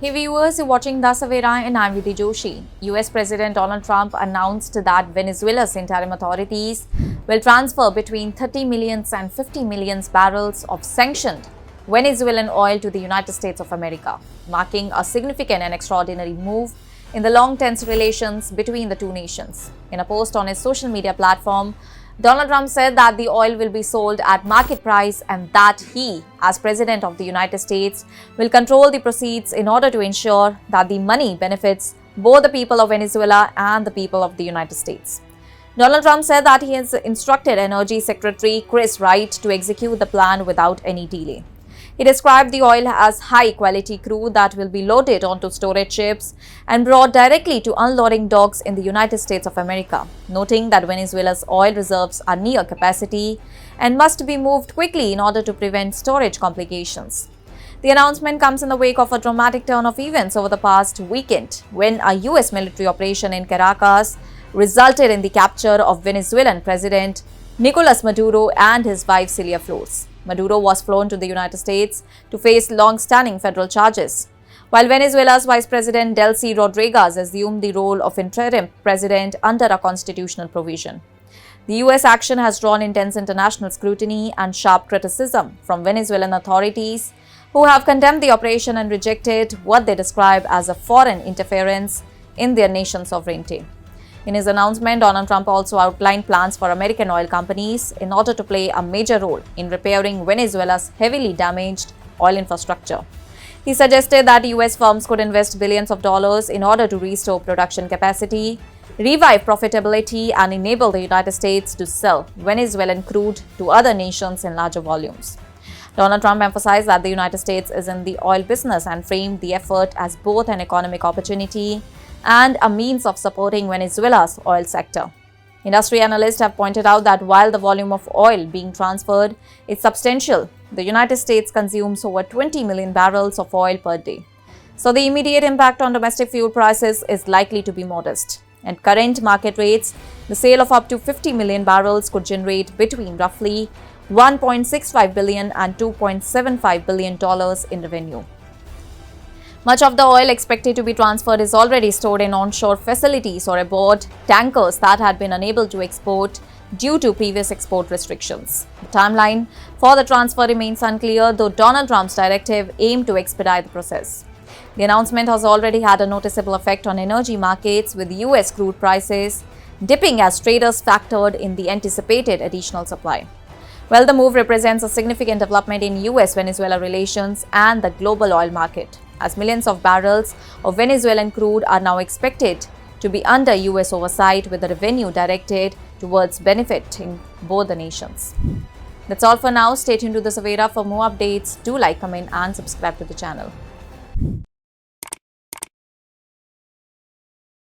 Hey viewers, you're watching The Savera and I'm Vidhi Joshi. US President Donald Trump announced that Venezuela's interim authorities will transfer between 30 million and 50 million barrels of sanctioned Venezuelan oil to the United States of America, marking a significant and extraordinary move in the long tense relations between the two nations. In a post on his social media platform, Donald Trump said that the oil will be sold at market price and that he, as President of the United States, will control the proceeds in order to ensure that the money benefits both the people of Venezuela and the people of the United States. Donald Trump said that he has instructed Energy Secretary Chris Wright to execute the plan without any delay. He described the oil as high-quality crude that will be loaded onto storage ships and brought directly to unloading docks in the United States of America, noting that Venezuela's oil reserves are near capacity and must be moved quickly in order to prevent storage complications. The announcement comes in the wake of a dramatic turn of events over the past weekend when a US military operation in Caracas resulted in the capture of Venezuelan President Nicolas Maduro and his wife Celia Flores. Maduro was flown to the United States to face long-standing federal charges, while Venezuela's Vice President Delcy Rodriguez assumed the role of interim president under a constitutional provision. The U.S. action has drawn intense international scrutiny and sharp criticism from Venezuelan authorities, who have condemned the operation and rejected what they describe as a foreign interference in their nation's sovereignty. In his announcement, Donald Trump also outlined plans for American oil companies in order to play a major role in repairing Venezuela's heavily damaged oil infrastructure. He suggested that US firms could invest billions of dollars in order to restore production capacity, revive profitability, and enable the United States to sell Venezuelan crude to other nations in larger volumes. Donald Trump emphasized that the United States is in the oil business and framed the effort as both an economic opportunity and a means of supporting Venezuela's oil sector. Industry analysts have pointed out that while the volume of oil being transferred is substantial, the United States consumes over 20 million barrels of oil per day. So the immediate impact on domestic fuel prices is likely to be modest. At current market rates, the sale of up to 50 million barrels could generate between roughly $1.65 billion and $2.75 billion in revenue. Much of the oil expected to be transferred is already stored in onshore facilities or aboard tankers that had been unable to export due to previous export restrictions. The timeline for the transfer remains unclear, though Donald Trump's directive aimed to expedite the process. The announcement has already had a noticeable effect on energy markets, with US crude prices dipping as traders factored in the anticipated additional supply. Well, the move represents a significant development in US-Venezuela relations and the global oil market, as millions of barrels of Venezuelan crude are now expected to be under US oversight, with the revenue directed towards benefiting both the nations. That's all for now. Stay tuned to The Savera for more updates. Do like, comment and subscribe to the channel.